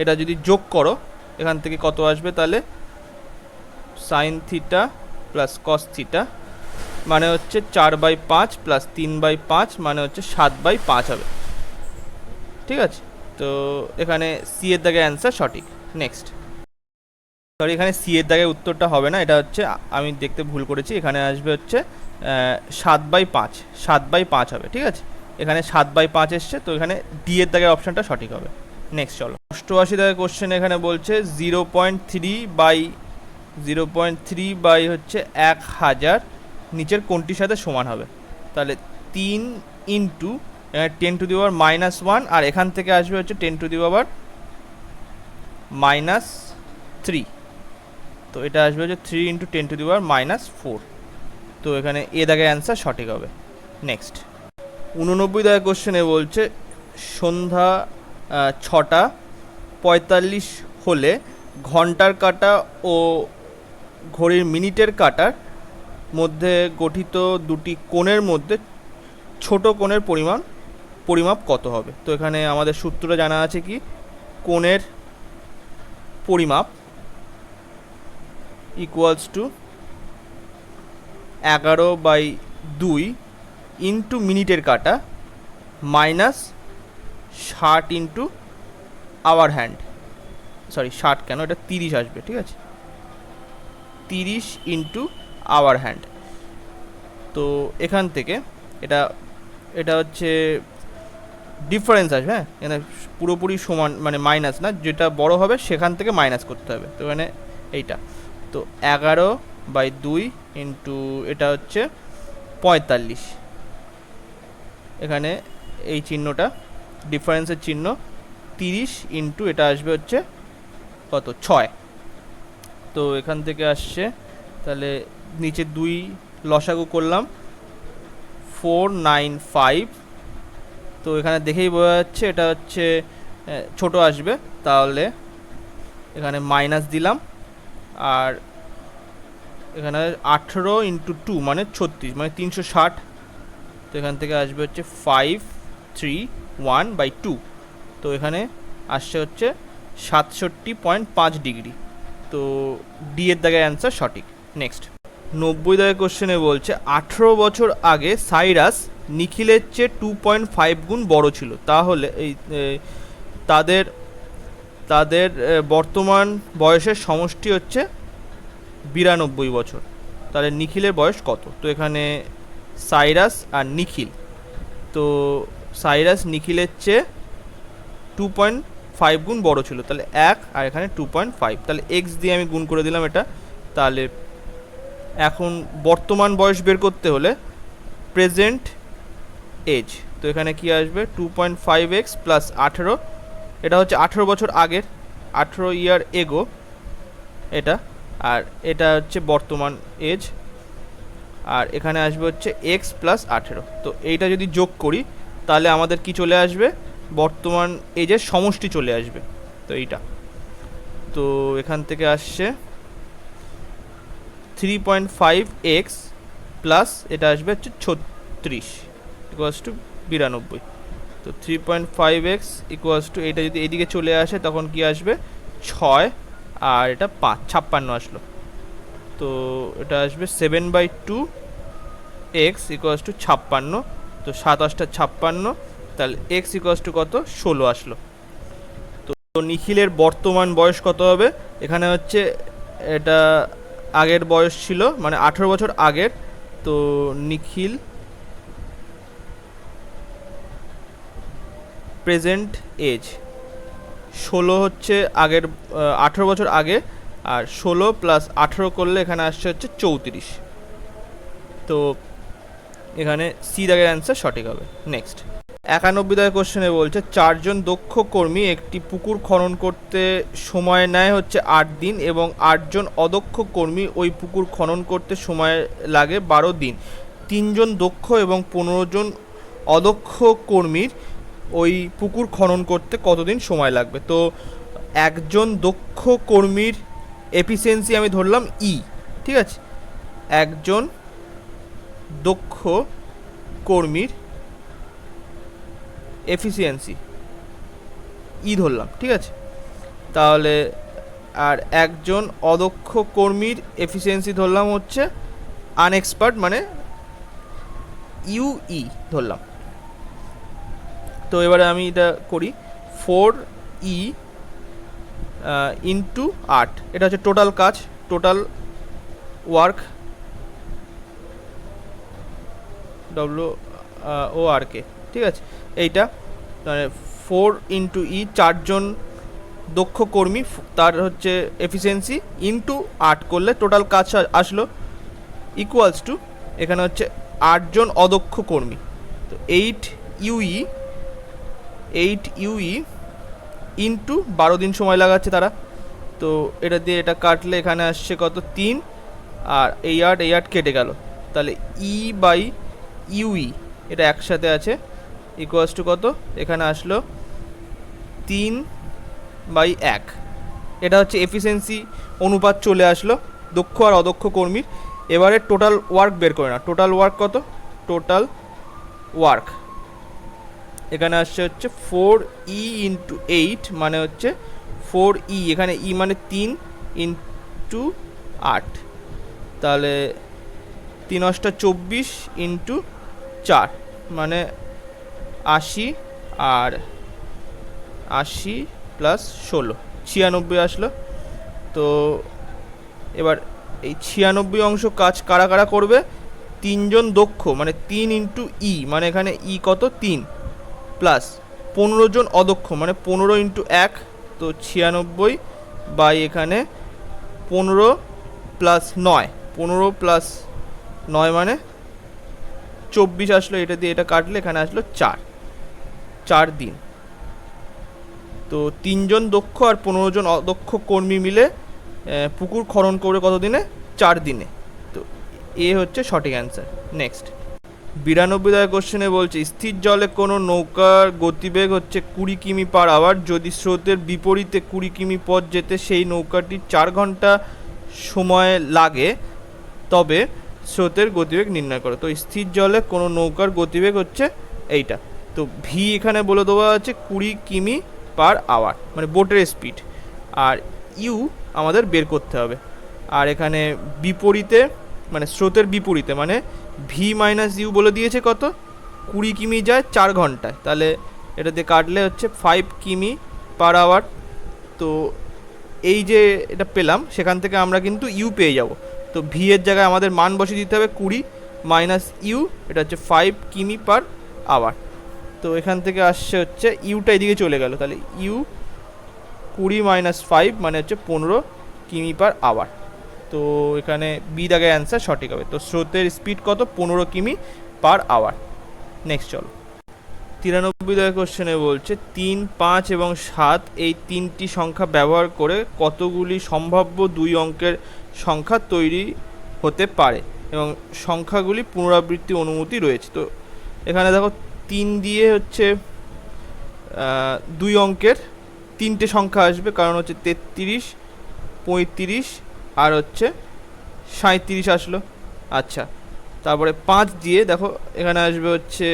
এটা যদি যোগ করো এখান থেকে কত আসবে, তাহলে sine theta plus cos theta মানে হচ্ছে 4/5 প্লাস 3/5 মানে হচ্ছে 7/5 হবে। ঠিক আছে, তো এখানে সি এর দাগে অ্যান্সার সঠিক। নেক্সট সরি, এখানে সি এর দাগে উত্তরটা হবে না, এটা হচ্ছে আমি দেখতে ভুল করেছি, এখানে আসবে হচ্ছে 7/5 হবে। ঠিক আছে, এখানে 7/5 এসছে, তো এখানে ডি এর দাগের অপশানটা সঠিক হবে। নেক্সট চলো 88 দাগের কোশ্চেন এখানে বলছে 0.3 হচ্ছে 1000 নিচের কোনটির সাথে সমান হবে। তাহলে 3 ইন্টু 10⁻⁻1, আর এখান থেকে আসবে হচ্ছে 10⁻⁻3, তো এটা আসবে হচ্ছে 3 ইন্টু 10⁻⁻4। তো এখানে এ দাগের অ্যান্সার সঠিক হবে। নেক্সট 89 দাগের কোশ্চেনে বলছে সন্ধ্যা 6:45 হলে ঘন্টার কাঁটা ও ঘড়ির মিনিটের কাঁটার মধ্যে গঠিত দুটি কোণের মধ্যে ছোট কোণের পরিমাপ কত হবে। তো এখানে আমাদের সূত্রটা জানা আছে কি, কোণের পরিমাপ ইকুয়ালস টু 11/2 ইন্টু মিনিটের কাটা minus 60 into hour hand, sorry 60 কেন, এটা 30 আসবে, ঠিক আছে, 30 ইন্টু আওয়ার হ্যান্ড। তো এখান থেকে এটা এটা হচ্ছে ডিফারেন্স আসবে, হ্যাঁ, এখানে পুরোপুরি সমান মানে মাইনাস না, যেটা বড় হবে সেখান থেকে মাইনাস করতে হবে। তো এখানে এইটা তো 11/2 ইন্টু এটা হচ্ছে 45, এখানে এই চিহ্নটা ডিফারেন্সের চিহ্ন, 30 ইন্টু এটা আসবে হচ্ছে কত 6। তো এখান থেকে আসছে তাহলে নিচে 2 লসাগু করলাম 495। তো এখানে দেখেই বোঝা যাচ্ছে এটা হচ্ছে ছোট আসবে, তাহলে এখানে মাইনাস দিলাম। আর এখানে 18 ইন্টু 2 মানে 36 মানে 360। তো এখান থেকে আসবে হচ্ছে 531/2। তো এখানে আসছে হচ্ছে 67.5 ডিগ্রি। তো ডি এর দাগের অ্যান্সার সঠিক। নেক্সট 90 দাগের কোশ্চেনে বলছে 18 বছর আগে সাইরাস নিখিলের চেয়ে 2.5 গুণ বড় ছিল, তাহলে এই তাদের তাদের বর্তমান বয়সের সমষ্টি হচ্ছে 92 বছর। তাহলে নিখিলের বয়স কত? তো এখানে সাইরাস আর নিখিল, তো সাইরাস নিখিলের চেয়ে 2.5 গুণ বড় ছিল, তাহলে 1 আর এখানে 2.5, তাহলে এক্স দিয়ে আমি গুণ করে দিলাম এটা। তাহলে এখন বর্তমান বয়স বের করতে হলে প্রেজেন্ট এজ, তো এখানে কি আসবে 2.5x প্লাস 18, এটা হচ্ছে 18 বছর আগের, 18 ইয়ার এগো এটা, আর এটা হচ্ছে বর্তমান এজ, আর এখানে আসবে হচ্ছে x প্লাস 18। তো এইটা যদি যোগ করি তাহলে আমাদের কি চলে আসবে, বর্তমান এজের সমষ্টি চলে আসবে। তো এইটা তো এখান থেকে আসছে 3.5x প্লাস এটা আসবে হচ্ছে 36 ইকুয়ালস টু 92। তো 3.5x ইকুয়ালস টু এটা যদি এদিকে চলে আসে তখন কি আসবে 6 আর এটা 5, 56 আসলো। তো এটা আসবে 7/2x ইকুয়ালস টু 56। তো 7 56, তাহলে x ইকুয়ালস টু কত 16 আসলো। তো নিখিলের বর্তমান বয়স কত হবে, এখানে হচ্ছে এটা আগের বয়স ছিল মানে 18 বছর আগের, তো নিখিল প্রেজেন্ট এজ 16 হচ্ছে আগের 18 বছর আগে, আর 16 প্লাস 18 করলে এখানে আসছে হচ্ছে 34। তো এখানে সি দাগের অ্যান্সার সঠিক হবে। নেক্সট 91 দাগের কোশ্চেনে বলছে 4 জন দক্ষ কর্মী একটি পুকুর খনন করতে সময় নেয় হচ্ছে 8 দিন এবং 8 জন অদক্ষ কর্মী ওই পুকুর খনন করতে সময় লাগে 12 দিন। 3 জন দক্ষ এবং 15 জন অদক্ষ কর্মীর ওই পুকুর খনন করতে কতদিন সময় লাগবে? তো একজন দক্ষ কর্মীর এফিসিয়েন্সি আমি ধরলাম ই, ঠিক আছে, একজন দক্ষ কর্মীর এফিসিয়েন্সি ই ধরলাম, ঠিক আছে, তাহলে আর একজন অদক্ষ কর্মীর এফিসিয়েন্সি ধরলাম হচ্ছে আনএক্সপার্ট মানে ইউই ধরলাম। তো এবারে আমি এটা করি 4e ইন্টু 8, এটা হচ্ছে টোটাল কাজ, টোটাল ওয়ার্ক WORK, ঠিক আছে, এইটা মানে 4 ইন্টু ই 4 জন দক্ষ কর্মী তার হচ্ছে এফিসিয়েন্সি ইন্টু 8 করলে টোটাল কাজ আসলো ইকুয়ালস টু এখানে হচ্ছে 8 জন অদক্ষ কর্মী, তো 8 ইউই ইন্টু 12 দিন সময় লাগাচ্ছে তারা। তো এটা দিয়ে এটা কাটলে এখানে আসছে কত 3, আর এই 8 কেটে গেল, তাহলে ই বাই ইউই এটা একসাথে আছে ইকুয়ালস টু কত, এখানে আসলো 3/1। এটা হচ্ছে এফিসিয়েন্সি অনুপাত চলে আসলো দক্ষ আর অদক্ষ কর্মীর। এবারে টোটাল ওয়ার্ক বের করে না, টোটাল ওয়ার্ক কত, টোটাল ওয়ার্ক এখানে আসছে হচ্ছে 4e ইন্টু 8 মানে হচ্ছে 4e, এখানে ই মানে 3 ইন্টু 8, তাহলে 3 × 24 ইন্টু 4 মানে 80, আর 80 প্লাস 16 96 আসলো। তো এবার এই 96 অংশ কাজ কারা কারা করবে? 3 জন দক্ষ, মানে 3 ইন্টু ই, মানে এখানে ই কত 3, প্লাস 15 জন অদক্ষ, মানে 15 ইন্টু 1, তো 96 বাই এখানে 15 প্লাস 9, 15 প্লাস 9 মানে 24 আসলো। এটা দিয়ে এটা কাটলে এখানে আসলো 4 দিন। তো 3 জন দক্ষ আর 15 জন অদক্ষ কর্মী মিলে পুকুর খনন করে কত দিনে? 4 দিনে। তো এ হচ্ছে সঠিক অ্যান্সার। নেক্সট 92 কোশ্চেনে বলছে স্থির জলে কোনো নৌকার গতিবেগ হচ্ছে 20 কিমি/আওয়ার, যদি স্রোতের বিপরীতে 20 কিমি পথ যেতে সেই নৌকাটি 4 ঘন্টা সময় লাগে, তবে স্রোতের গতিবেগ নির্ণয় করো। তো স্থির জলে কোনো নৌকার গতিবেগ হচ্ছে এইটা। তো ভি এখানে বলে দেওয়া আছে 20 কিমি/আওয়ার, মানে বোটের স্পিড, আর ইউ আমাদের বের করতে হবে। আর এখানে বিপরীতে মানে স্রোতের বিপরীতে মানে ভি মাইনাস ইউ বলে দিয়েছে কত? 20 কিমি যায় 4 ঘন্টায়, তাহলে এটা দিয়ে কাটলে হচ্ছে 5 কিমি/আওয়ার। তো এই যে এটা পেলাম, সেখান থেকে আমরা কিন্তু ইউ পেয়ে যাব। তো ভি এর জায়গায় আমাদের মান বসিয়ে দিতে হবে 20 মাইনাস ইউ, এটা হচ্ছে 5 কিমি/আওয়ার। তো এখান থেকে আসছে হচ্ছে ইউটা এদিকে চলে গেল, তাহলে ইউ 20 মাইনাস 5 মানে হচ্ছে 15 কিমি/আওয়ার। তো এখানে বি দাগের অ্যান্সার সঠিক হবে। তো স্রোতের স্পিড কত? 15 কিমি/আওয়ার। নেক্সট চলো 93 কোশ্চেনে বলছে 3, 5 এবং 7 এই তিনটি সংখ্যা ব্যবহার করে কতগুলি সম্ভাব্য 2 অঙ্কের সংখ্যা তৈরি হতে পারে এবং সংখ্যাগুলি পুনরাবৃত্তি অনুমতি রয়েছে। তো এখানে দেখো 3 দিয়ে হচ্ছে 2 অঙ্কের 3টে সংখ্যা আসবে, কারণ হচ্ছে 33, 35 আর হচ্ছে 37 আসলো। আচ্ছা, তারপরে 5 দিয়ে দেখো এখানে আসবে হচ্ছে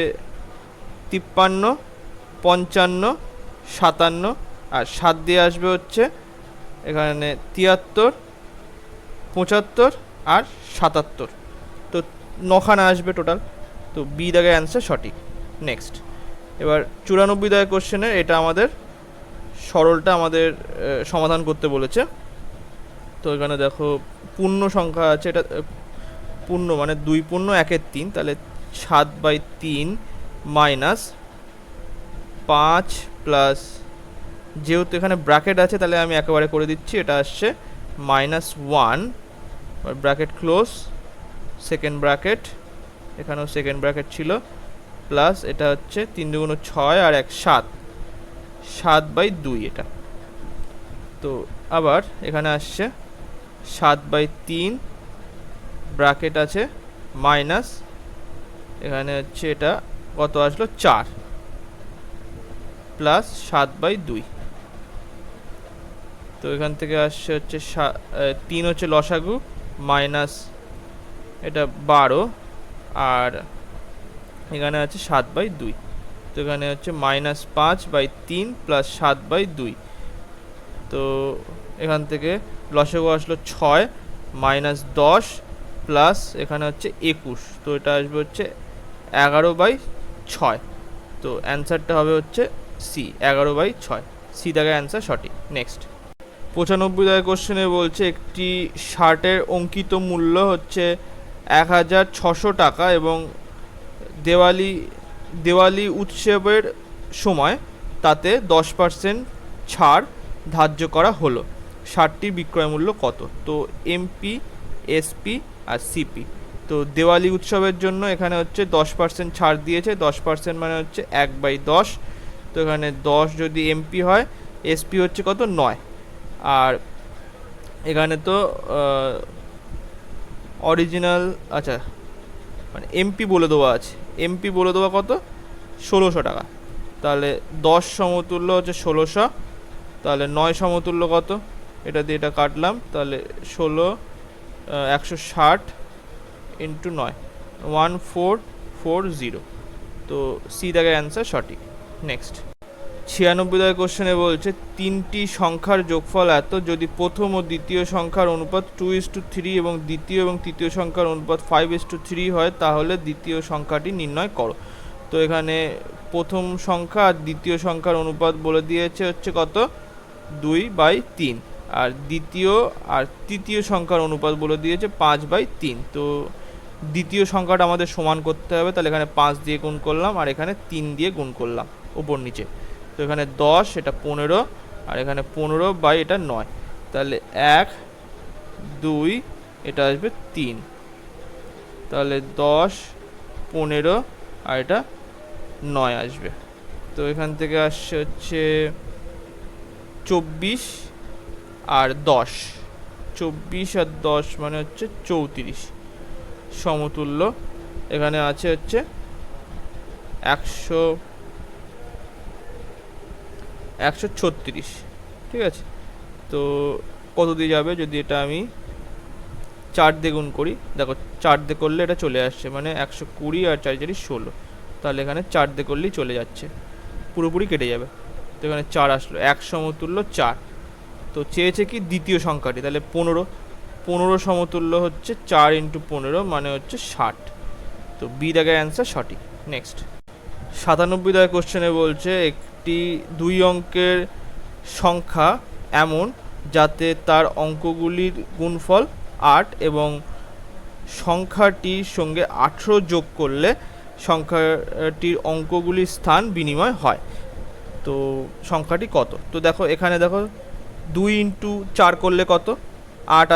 53, 55, 57, আর 7 দিয়ে আসবে হচ্ছে এখানে 73, 75 আর 77। তো 9খানা আসবে টোটাল। তো বি দাগের অ্যান্সার সঠিক। নেক্সট এবার 94 কোশ্চেনের এটা আমাদের সরলটা আমাদের সমাধান করতে বলেছে। তো এখানে দেখো পূর্ণ সংখ্যা আছে, এটা পূর্ণ মানে 2 পূর্ণ 1-এর 3, তাহলে 7/3 মাইনাস 5 প্লাস, যেহেতু এখানে ব্র্যাকেট আছে তাহলে আমি একেবারে করে দিচ্ছি, এটা আসছে -1, ব্র্যাকেট ক্লোজ, সেকেন্ড ব্র্যাকেট, এখানেও সেকেন্ড ব্র্যাকেট ছিল, প্লাস এটা হচ্ছে 3 × 6 আর 1 7, 7/2 এটা। তো আবার এখানে আসছে 7/3 ব্র্যাকেট আছে মাইনাস, এখানে হচ্ছে এটা কত আসলো 4 প্লাস 7/2। তো এখান থেকে আসছে হচ্ছে 3 হচ্ছে লসাগু, মাইনাস এটা 12, আর এখানে আছে 7/2। তো এখানে হচ্ছে -5/3 প্লাস 7/2। তো এখান থেকে লসাগু আসলো 6 মাইনাস 10 প্লাস এখানে হচ্ছে 21, তো এটা আসবে হচ্ছে 11/6। তো অ্যান্সারটা হবে হচ্ছে সি, 11/6। সি দাগের অ্যান্সার সঠিক। নেক্সট 95 কোশ্চেনে বলছে একটি শার্টের অঙ্কিত মূল্য হচ্ছে 1600 টাকা এবং দেওয়ালি উৎসবের সময় তাতে 10% ছাড় ধার্য করা হলো, শার্টটির বিক্রয় মূল্য কত? তো এমপি, এসপি আর সিপি। তো দেওয়ালি উৎসবের জন্য এখানে হচ্ছে 10% ছাড় দিয়েছে, 10% মানে হচ্ছে 1/10। তো এখানে 10 যদি এমপি হয়, এসপি হচ্ছে কত 9, আর এখানে তো অরিজিনাল, আচ্ছা মানে এমপি বলে দেওয়া আছে, এমপি বলে দেওয়া কত 1600 টাকা, তাহলে 10 সমতুল্য হচ্ছে 1600, তাহলে 9 সমতুল্য কত? এটা দিয়ে এটা কাটলাম, তাহলে 16 160 ইন্টু 9 1440। তো সি দাগের অ্যান্সার সঠিক। নেক্সট 96 কোশ্চেনে বলছে তিনটি সংখ্যার যোগফল এত যদি প্রথম ও দ্বিতীয় সংখ্যার অনুপাত 2:3 এবং দ্বিতীয় এবং তৃতীয় সংখ্যার অনুপাত 5:3 হয় তাহলে দ্বিতীয় সংখ্যাটি নির্ণয় করো। তো এখানে প্রথম সংখ্যা আর দ্বিতীয় সংখ্যার অনুপাত বলে দিয়েছে হচ্ছে কত, 2/3, আর দ্বিতীয় আর তৃতীয় সংখ্যার অনুপাত বলে দিয়েছে 5/3। তো দ্বিতীয় সংখ্যাটা আমাদের সমান করতে হবে, তাহলে এখানে 5 দিয়ে গুণ করলাম আর এখানে 3 দিয়ে গুণ করলাম উপর নিচে। তো এখানে 10, এটা 15, আর এখানে 15 বাই এটা 9, তাহলে 1 2 এটা আসবে 3, তাহলে 10 15 আর এটা 9 আসবে। তো এখান থেকে আসছে হচ্ছে 24 আর 10, 24 আর 10 মানে হচ্ছে 34 সমতুল্য। এখানে আছে হচ্ছে 136, ঠিক আছে। তো কত দিয়ে যাবে, যদি এটা আমি 4 দিয়ে গুণ করি, দেখো 4 দিয়ে করলে এটা চলে আসছে, মানে 120 আর 4 4 16, তাহলে এখানে 4 দিয়ে করলেই চলে যাচ্ছে, পুরোপুরি কেটে যাবে। তো এখানে 4 আসলো, 1 সমতুল্য 4। তো চেয়েছে কি দ্বিতীয় সংখ্যাটি, তাহলে 15 সমতুল্য হচ্ছে 4 × 15 মানে হচ্ছে 60। তো বি দাগের অ্যান্সার সঠিক। নেক্সট 97 কোশ্চেনে বলছে একটি 2 অঙ্কের সংখ্যা এমন যাতে তার অঙ্কগুলির গুণফল 8 এবং সংখ্যাটির সঙ্গে 18 যোগ করলে সংখ্যাটির অঙ্কগুলির স্থান বিনিময় হয়। তো সংখ্যাটি কত? তো দেখো এখানে দেখো 2 × 4 করলে কত, 8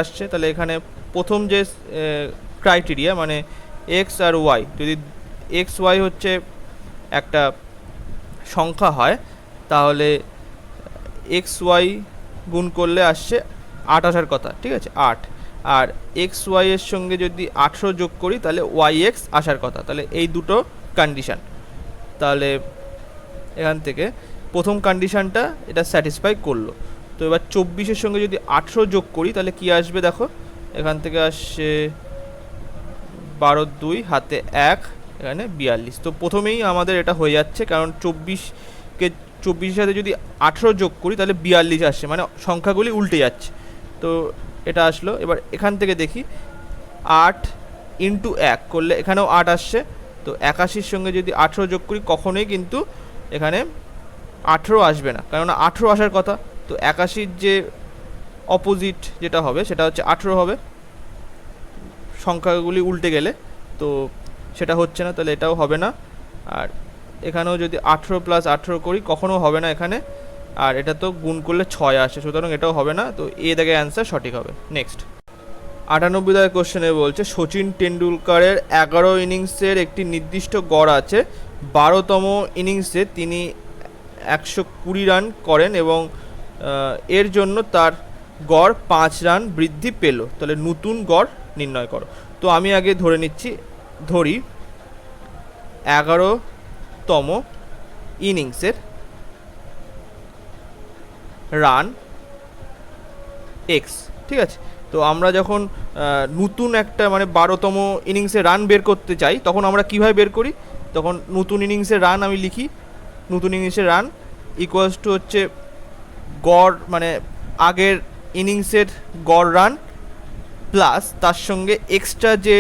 আসছে। তাহলে এখানে প্রথম যে ক্রাইটেরিয়া মানে এক্স আর ওয়াই, যদি এক্স ওয়াই হচ্ছে একটা সংখ্যা হয় তাহলে এক্স ওয়াই গুণ করলে আসছে 8 আসার কথা, ঠিক আছে 8। আর এক্স ওয়াই এর সঙ্গে যদি 18 যোগ করি তাহলে ওয়াই এক্স আসার কথা। তাহলে এই দুটো কন্ডিশান, তাহলে এখান থেকে প্রথম কন্ডিশানটা এটা স্যাটিসফাই করলো। তো এবার 24-এর সঙ্গে যদি 18 যোগ করি তাহলে কি আসবে, দেখো এখান থেকে আসছে 12 2 হাতে 1, এখানে 42। তো প্রথমেই আমাদের এটা হয়ে যাচ্ছে, কারণ 24-এর সাথে যদি 18 যোগ করি তাহলে 42 আসছে, মানে সংখ্যাগুলি উল্টে যাচ্ছে। তো এটা আসলো। এবার এখান থেকে দেখি 8 × 1 করলে এখানেও 8 আসছে। তো 81-র সঙ্গে যদি 18 যোগ করি কখনোই কিন্তু এখানে 18 আসবে না, কারণ 18 আসার কথা। তো 81-র যে অপোজিট যেটা হবে সেটা হচ্ছে 18 হবে, সংখ্যাগুলি উল্টে গেলে। তো সেটা হচ্ছে না, তাহলে এটাও হবে না। আর এখানেও যদি 18 + 18 করি কখনও হবে না এখানে, আর এটা তো গুণ করলে 6 আসে, সুতরাং এটাও হবে না। তো এ দাগে অ্যান্সার সঠিক হবে। নেক্সট 98 কোশ্চেনে বলছে সচিন টেন্ডুলকারের 11 ইনিংসের একটি নির্দিষ্ট গড় আছে, 12তম ইনিংসে তিনি 120 রান করেন এবং এর জন্য তার গড় 5 রান বৃদ্ধি পেল, তাহলে নতুন গড় নির্ণয় করো। তো আমি আগে ধরি 11তম ইনিংসের রান এক্স, ঠিক আছে। তো আমরা যখন নতুন একটা মানে 12তম ইনিংসে রান বের করতে চাই তখন আমরা কীভাবে বের করি, তখন নতুন ইনিংসের রান আমি লিখি, নতুন ইনিংসের রান ইকুয়ালস টু হচ্ছে গড় মানে আগের ইনিংসের গড় রান প্লাস তার সঙ্গে এক্সট্রা যে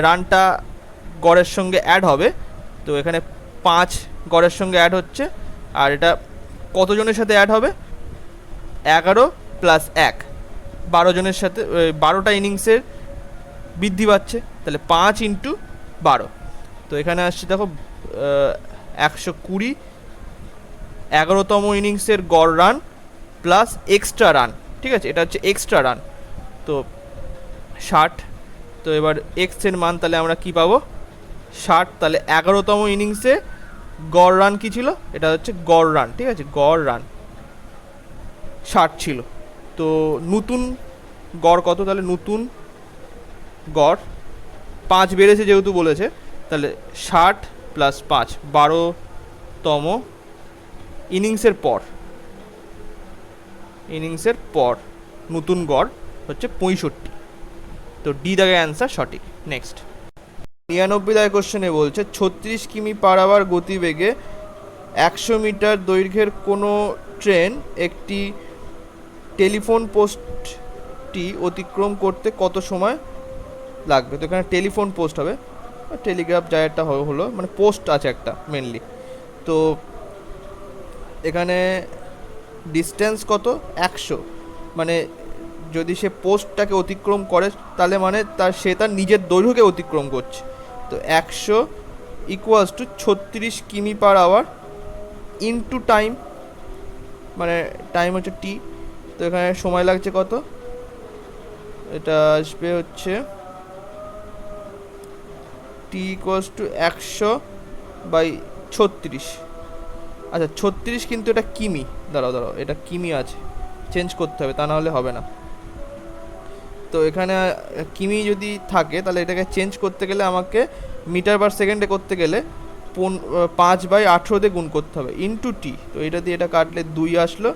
রানটা গড়ের সঙ্গে অ্যাড হবে। তো এখানে 5 গড়ের সঙ্গে অ্যাড হচ্ছে, আর এটা কতজনের সাথে অ্যাড হবে, 11 + 1, 12 জনের সাথে 12টা ইনিংসের বৃদ্ধি পাচ্ছে, তাহলে 5 × 12। তো এখানে আসছে দেখো 120, 11তম ইনিংসের গড় রান প্লাস এক্সট্রা রান, ঠিক আছে, এটা হচ্ছে এক্সট্রা রান। তো 60। তো এবার এক্সের মান তাহলে আমরা কি পাবো, 60। তাহলে 11তম ইনিংসে গড় রান কি ছিল, এটা হচ্ছে গড় রান, ঠিক আছে, গড় রান 60 ছিল। তো নতুন গড় কত, তাহলে নতুন গড় 5 বেড়েছে যেহেতু বলেছে, তাহলে 60 + 5 12তম ইনিংসের পর নতুন গড় হচ্ছে 65। তো ডি দাগে অ্যান্সার সঠিক। নেক্সট 99 কোশ্চেনে বলছে 36 কিমি/আওয়ার গতিবেগে 100 মিটার দৈর্ঘ্যের কোনো ট্রেন একটি টেলিফোন পোস্টটি অতিক্রম করতে কত সময় লাগবে? তো এখানে টেলিফোন পোস্ট হবে, টেলিগ্রাফ যা একটা হলো, মানে পোস্ট আছে একটা মেনলি। তো এখানে ডিস্টেন্স কত? 100, মানে যদি সে পোস্টটাকে অতিক্রম করে তাহলে মানে তার নিজের দৈর্ঘ্যকে অতিক্রম করছে। তো 100 ইকুয়ালস টু 36 কিমি পার আওয়ার ইনটু টাইম, মানে টাইম হচ্ছে টি। তো এখানে সময় লাগছে কত? এটা আসবে হচ্ছে টি ইকুয়ালস টু 100/36। আচ্ছা 36 কিন্তু এটা কিমি, দাঁড়াও এটা কিমি আছে, চেঞ্জ করতে হবে, তা না হলে হবে না। তো এখানে কিমি যদি থাকে তাহলে এটাকে চেঞ্জ করতে গেলে আমাকে মিটার পার সেকেন্ডে করতে গেলে 5/18 দিয়ে গুণ করতে হবে ইনটু টি। তো এটা দিয়ে এটা কাটলে 2 আসলো,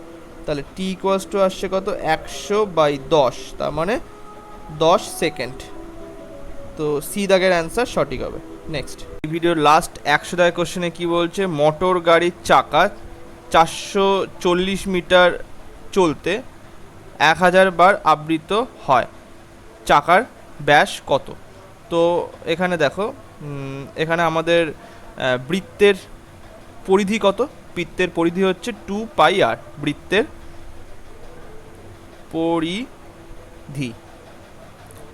তাহলে টি ইকুয়ালস টু আসছে কত? 100/10, তার মানে 10 সেকেন্ড। তো সি দাগের অ্যান্সার সঠিক হবে। নেক্সট, এই ভিডিওর লাস্ট 100 দাগের কোশ্চেনে কি বলছে? মোটর গাড়ির চাকা 440 মিটার চলতে 1000 বার আবৃত হয়, চাকার ব্যাস কত? তো এখানে দেখো, এখানে আমাদের বৃত্তের পরিধি কত? বৃত্তের পরিধি হচ্ছে 2πr, বৃত্তের পরিধি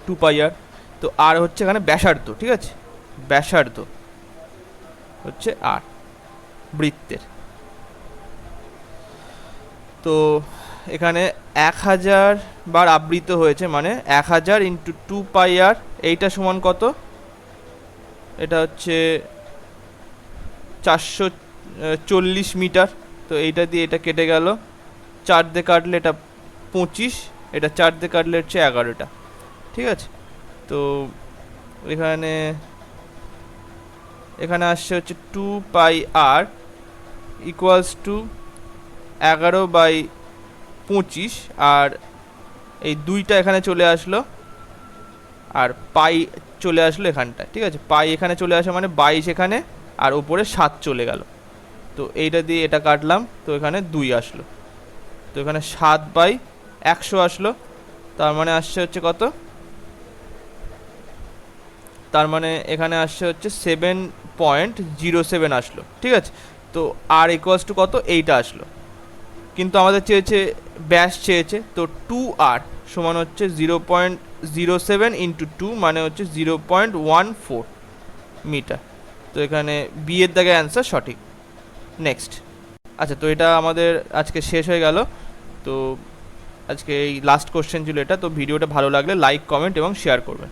2πr। তো আর হচ্ছে এখানে ব্যাসার্ধ, ঠিক আছে, ব্যাসার্ধ হচ্ছে আর বৃত্তের। তো এখানে 1000 বার আবৃত হয়েছে, মানে 1000 ইন্টু 2πr, এইটা সমান কত? এটা হচ্ছে 440 মিটার। তো এইটা দিয়ে এটা কেটে গেল, 4 দিয়ে কাটলে এটা 25, এটা 4 দিয়ে কাটলে হচ্ছে 11টা, ঠিক আছে। তো এখানে আসছে হচ্ছে 2πr ইকুয়ালস টু 11/25, আর এই 2টা এখানে চলে আসলো, আর পাই চলে আসলো এখানটায়, ঠিক আছে। পাই এখানে চলে আসে মানে 22 এখানে, আর ওপরে 7 চলে গেল। তো এইটা দিয়ে এটা কাটলাম, তো এখানে 2 আসলো, তো এখানে 7/100 আসলো। তার মানে আসছে হচ্ছে কত? তার মানে এখানে আসছে হচ্ছে 7.07 আসলো, ঠিক আছে। তো আর ইকুয়ালস টু কত? এইটা আসলো, কিন্তু আমাদের চেয়েছে ব্যাস চেয়েছে, তো 2r সমান হচ্ছে 0.07 ইন্টু 2, মানে হচ্ছে 0.14 মিটার। তো এখানে বি এর দাগে অ্যান্সার সঠিক। নেক্সট, আচ্ছা তো এটা আমাদের আজকে শেষ হয়ে গেল। তো আজকে এই লাস্ট কোশ্চেন ছিল এটা। তো ভিডিওটা ভালো লাগলে লাইক, কমেন্ট এবং শেয়ার করবেন।